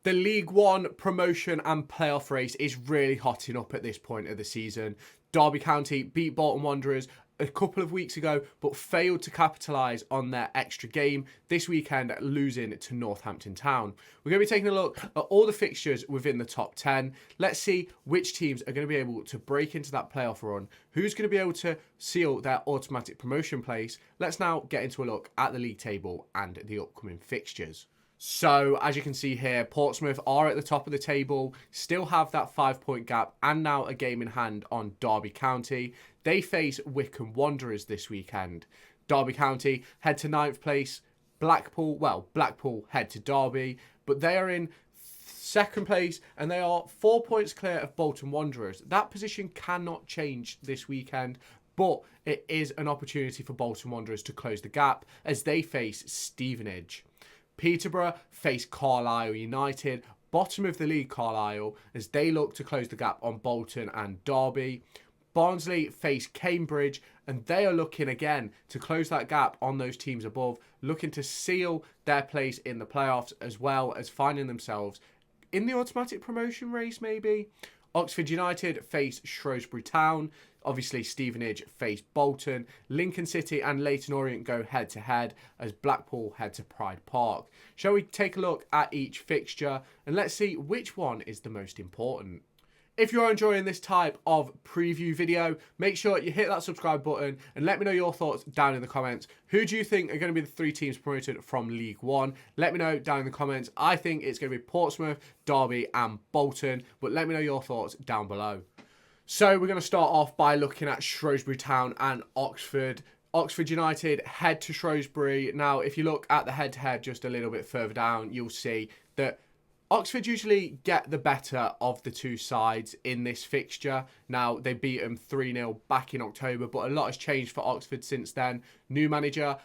The League One promotion and playoff race is really hotting up at this point of the season. Derby County beat Bolton Wanderers a couple of weeks ago, but failed to capitalise on their extra game this weekend, losing to Northampton Town. We're going to be taking a look at all the fixtures within the top 10. Let's see which teams are going to be able to break into that playoff run, who's going to be able to seal their automatic promotion place. Let's now get into a look at the league table and the upcoming fixtures. So, as you can see here, Portsmouth are at the top of the table, still have that 5-point gap, and now a game in hand on Derby County. They face Wycombe Wanderers this weekend. Derby County head to 9th place. Blackpool head to Derby, but they are in 2nd place, and they are 4 points clear of Bolton Wanderers. That position cannot change this weekend, but it is an opportunity for Bolton Wanderers to close the gap as they face Stevenage. Peterborough face Carlisle United, bottom of the league Carlisle, as they look to close the gap on Bolton and Derby. Barnsley face Cambridge, and they are looking again to close that gap on those teams above, looking to seal their place in the playoffs, as well as finding themselves in the automatic promotion race maybe. Oxford United face Shrewsbury Town. Obviously, Stevenage face Bolton. Lincoln City and Leyton Orient go head-to-head as Blackpool head to Pride Park. Shall we take a look at each fixture and let's see which one is the most important? If you're enjoying this type of preview video, make sure you hit that subscribe button and let me know your thoughts down in the comments. Who do you think are going to be the 3 teams promoted from League One? Let me know down in the comments. I think it's going to be Portsmouth, Derby and Bolton, but let me know your thoughts down below. So we're going to start off by looking at Shrewsbury Town and Oxford. Oxford United head to Shrewsbury. Now, if you look at the head-to-head just a little bit further down, you'll see that Oxford usually get the better of the two sides in this fixture. Now, they beat them 3-0 back in October, but a lot has changed for Oxford since then. New manager,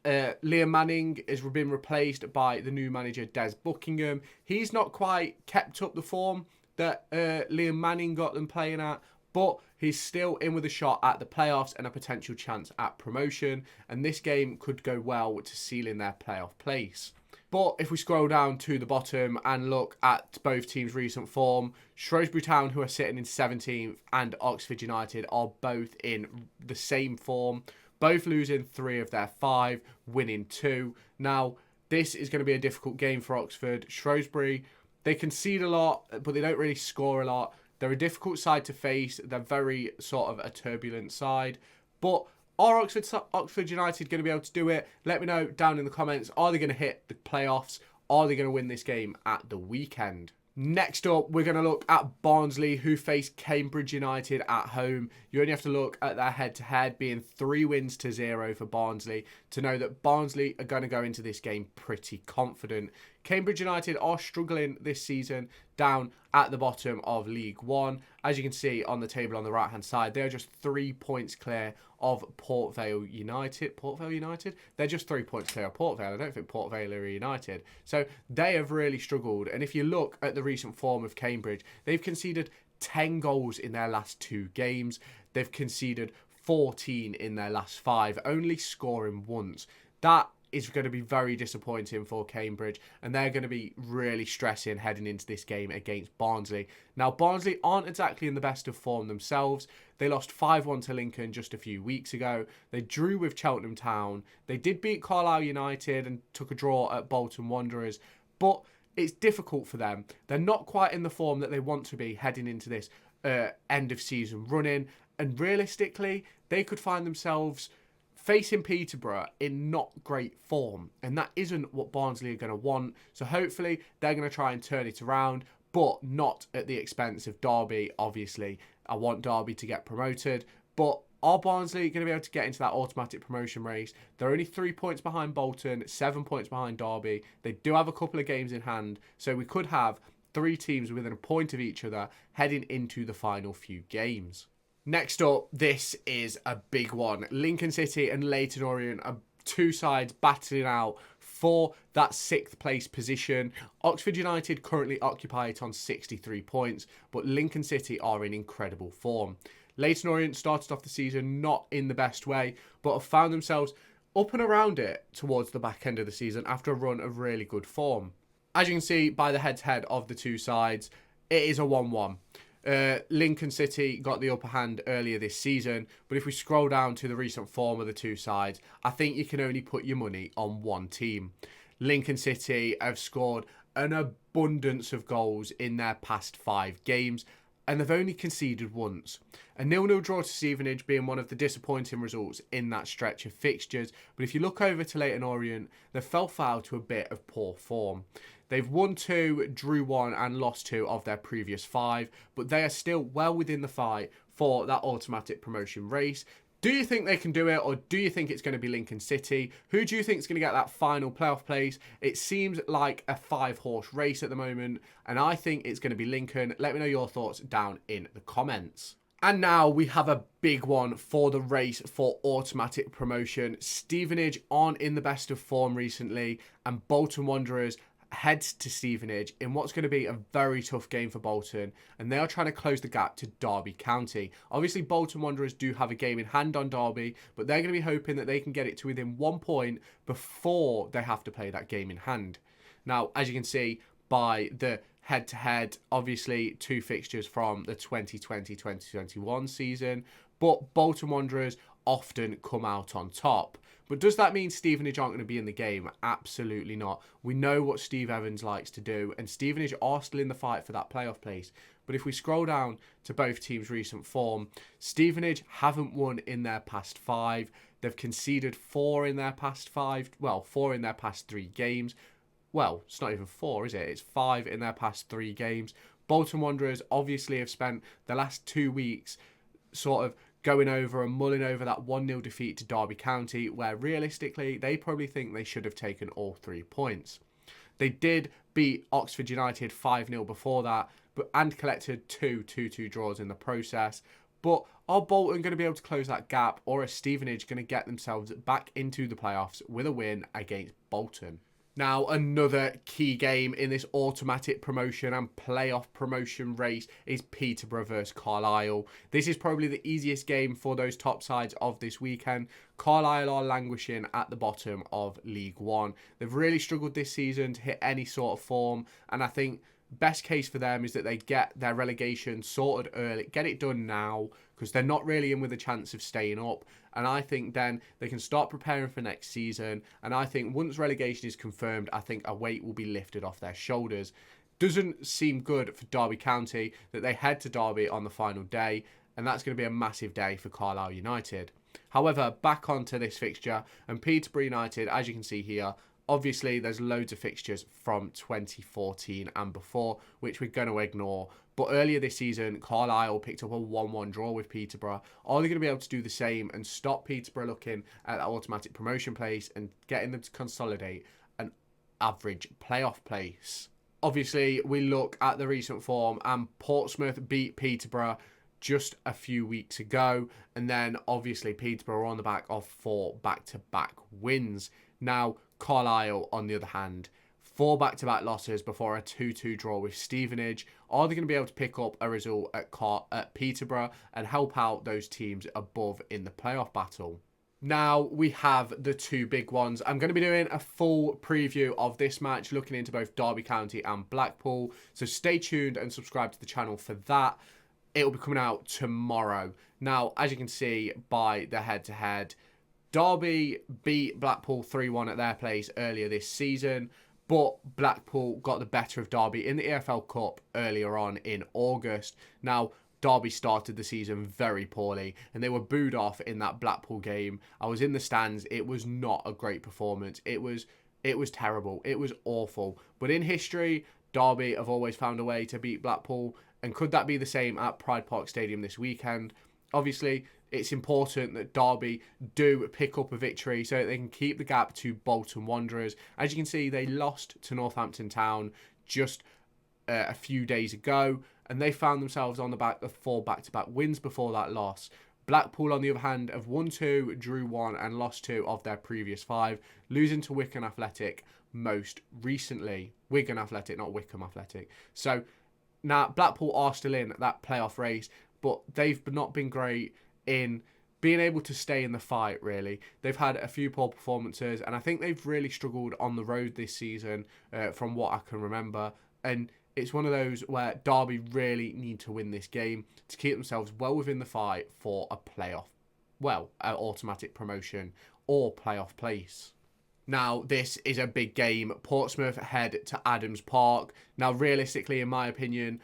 Liam Manning has been replaced by the new manager, Des Buckingham. He's not quite kept up the form that Liam Manning got them playing at, but he's still in with a shot at the playoffs and a potential chance at promotion, and this game could go well to sealing their playoff place. But if we scroll down to the bottom and look at both teams' recent form, Shrewsbury Town, who are sitting in 17th, and Oxford United are both in the same form, both losing 3 of their 5, winning 2. Now, this is going to be a difficult game for Oxford. Shrewsbury, they concede a lot, but they don't really score a lot. They're a difficult side to face. They're very sort of a turbulent side. But are Oxford United going to be able to do it? Let me know down in the comments. Are they going to hit the playoffs? Are they going to win this game at the weekend? Next up, we're going to look at Barnsley, who face Cambridge United at home. You only have to look at their head-to-head being 3 wins to 0 for Barnsley to know that Barnsley are going to go into this game pretty confident. Cambridge United are struggling this season down at the bottom of League One. As you can see on the table on the right-hand side, they are just 3 points clear of Port Vale United. Port Vale United? They're just 3 points clear of Port Vale. I don't think Port Vale are United. So they have really struggled. And if you look at the recent form of Cambridge, they've conceded 10 goals in their last 2 games. They've conceded 14 in their last 5, only scoring once. That is going to be very disappointing for Cambridge, and they're going to be really stressing heading into this game against Barnsley. Now, Barnsley aren't exactly in the best of form themselves. They lost 5-1 to Lincoln just a few weeks ago. They drew with Cheltenham Town. They did beat Carlisle United and took a draw at Bolton Wanderers, but it's difficult for them. They're not quite in the form that they want to be heading into this end of season running, and realistically, they could find themselves facing Peterborough in not great form, and that isn't what Barnsley are going to want. So hopefully they're going to try and turn it around, but not at the expense of Derby. Obviously, I want Derby to get promoted, but are Barnsley going to be able to get into that automatic promotion race? They're only 3 points behind Bolton, 7 points behind Derby. They do have a couple of games in hand, so we could have 3 teams within a point of each other heading into the final few games. Next up, this is a big one. Lincoln City and Leyton Orient are 2 sides battling out for that 6th place position. Oxford United currently occupy it on 63 points, but Lincoln City are in incredible form. Leyton Orient started off the season not in the best way, but have found themselves up and around it towards the back end of the season after a run of really good form. As you can see by the head-to-head of the two sides, it is a 1-1. Lincoln City got the upper hand earlier this season, but if we scroll down to the recent form of the two sides, I think you can only put your money on one team. Lincoln City have scored an abundance of goals in their past 5 games, and they've only conceded once. A 0-0 draw to Stevenage being one of the disappointing results in that stretch of fixtures, but if you look over to Leyton Orient, they fell foul to a bit of poor form. They've won 2, drew 1 and lost 2 of their previous 5, but they are still well within the fight for that automatic promotion race. Do you think they can do it, or do you think it's going to be Lincoln City? Who do you think is going to get that final playoff place? It seems like a 5-horse race at the moment, and I think it's going to be Lincoln. Let me know your thoughts down in the comments. And now we have a big one for the race for automatic promotion. Stevenage aren't in the best of form recently, and Bolton Wanderers heads to Stevenage in what's going to be a very tough game for Bolton, and they are trying to close the gap to Derby County. Obviously, Bolton Wanderers do have a game in hand on Derby, but they're going to be hoping that they can get it to within 1 point before they have to play that game in hand. Now, as you can see by the head-to-head, obviously 2 fixtures from the 2020-2021 season, but Bolton Wanderers often come out on top. But does that mean Stevenage aren't going to be in the game? Absolutely not. We know what Steve Evans likes to do, and Stevenage are still in the fight for that playoff place. But if we scroll down to both teams' recent form, Stevenage haven't won in their past 5. They've conceded 4 in their past 5. Well, 4 in their past 3 games. Well, it's not even 4, is it? It's 5 in their past 3 games. Bolton Wanderers obviously have spent the last 2 weeks sort of going over and mulling over that 1-0 defeat to Derby County, where realistically they probably think they should have taken all 3 points. They did beat Oxford United 5-0 before that, and collected 2 2-2 draws in the process. But are Bolton going to be able to close that gap, or are Stevenage going to get themselves back into the playoffs with a win against Bolton? Now, another key game in this automatic promotion and playoff promotion race is Peterborough versus Carlisle. This is probably the easiest game for those top sides of this weekend. Carlisle are languishing at the bottom of League One. They've really struggled this season to hit any sort of form, and I think best case for them is that they get their relegation sorted early, get it done now, because they're not really in with a chance of staying up. And I think then they can start preparing for next season. And I think once relegation is confirmed, I think a weight will be lifted off their shoulders. Doesn't seem good for Derby County that they head to Derby on the final day, and that's going to be a massive day for Carlisle United. However, back onto this fixture, and Peterborough United, as you can see here, obviously there's loads of fixtures from 2014 and before, which we're going to ignore. But earlier this season, Carlisle picked up a 1-1 draw with Peterborough. Are they going to be able to do the same and stop Peterborough looking at that automatic promotion place and getting them to consolidate an average playoff place? Obviously, we look at the recent form, and Portsmouth beat Peterborough just a few weeks ago. And then, obviously, Peterborough are on the back of 4 back-to-back wins. Now, Carlisle, on the other hand, 4 back-to-back losses before a 2-2 draw with Stevenage. Are they going to be able to pick up a result at Peterborough and help out those teams above in the playoff battle? Now we have the 2 big ones. I'm going to be doing a full preview of this match, looking into both Derby County and Blackpool. So stay tuned and subscribe to the channel for that. It will be coming out tomorrow. Now, as you can see by the head-to-head, Derby beat Blackpool 3-1 at their place earlier this season, but Blackpool got the better of Derby in the EFL Cup earlier on in August. Now, Derby started the season very poorly, and they were booed off in that Blackpool game. I was in the stands. It was not a great performance. It was terrible. It was awful. But in history, Derby have always found a way to beat Blackpool, and could that be the same at Pride Park Stadium this weekend? Obviously, it's important that Derby do pick up a victory so that they can keep the gap to Bolton Wanderers. As you can see, they lost to Northampton Town just a few days ago, and they found themselves on the back of 4 back-to-back wins before that loss. Blackpool, on the other hand, have won 2, drew 1, and lost 2 of their previous 5, losing to Wycombe Athletic most recently. Wigan Athletic, not Wycombe Athletic. So now Blackpool are still in that playoff race, but they've not been great in being able to stay in the fight, really. They've had a few poor performances, and I think they've really struggled on the road this season, from what I can remember. And it's one of those where Derby really need to win this game to keep themselves well within the fight for a playoff, an automatic promotion or playoff place. Now, this is a big game. Portsmouth head to Adams Park. Now, realistically, in my opinion,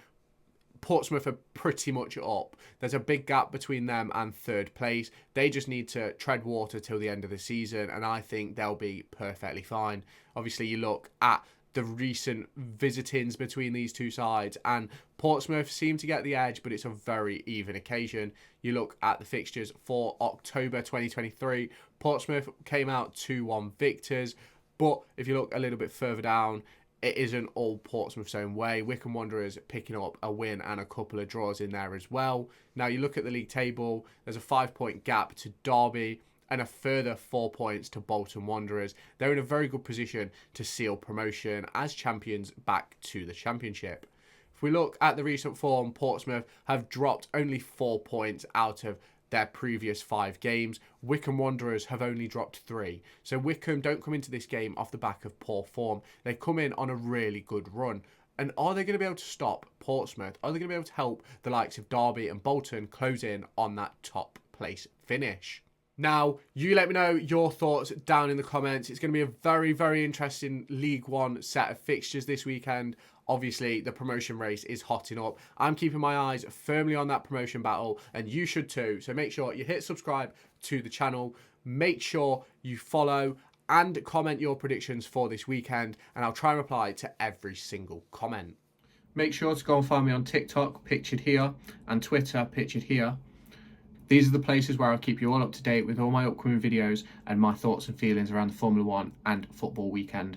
Portsmouth are pretty much up. There's a big gap between them and third place. They just need to tread water till the end of the season, and I think they'll be perfectly fine. Obviously, you look at the recent visitings between these two sides, and Portsmouth seem to get the edge, but it's a very even occasion. You look at the fixtures for October 2023, Portsmouth came out 2-1 victors, but if you look a little bit further down, it isn't all Portsmouth's own way. Wycombe Wanderers picking up a win and a couple of draws in there as well. Now, you look at the league table, there's a 5-point gap to Derby and a further 4 points to Bolton Wanderers. They're in a very good position to seal promotion as champions back to the Championship. If we look at the recent form, Portsmouth have dropped only 4 points out of their previous 5 games. Wycombe Wanderers have only dropped 3. So Wycombe don't come into this game off the back of poor form. They come in on a really good run. And are they going to be able to stop Portsmouth? Are they going to be able to help the likes of Derby and Bolton close in on that top place finish? Now, you let me know your thoughts down in the comments. It's going to be a very, very interesting League One set of fixtures this weekend. Obviously, the promotion race is hotting up. I'm keeping my eyes firmly on that promotion battle, and you should too. So make sure you hit subscribe to the channel. Make sure you follow and comment your predictions for this weekend, and I'll try and reply to every single comment. Make sure to go and find me on TikTok, pictured here, and Twitter, pictured here. These are the places where I'll keep you all up to date with all my upcoming videos and my thoughts and feelings around the Formula 1 and football weekend.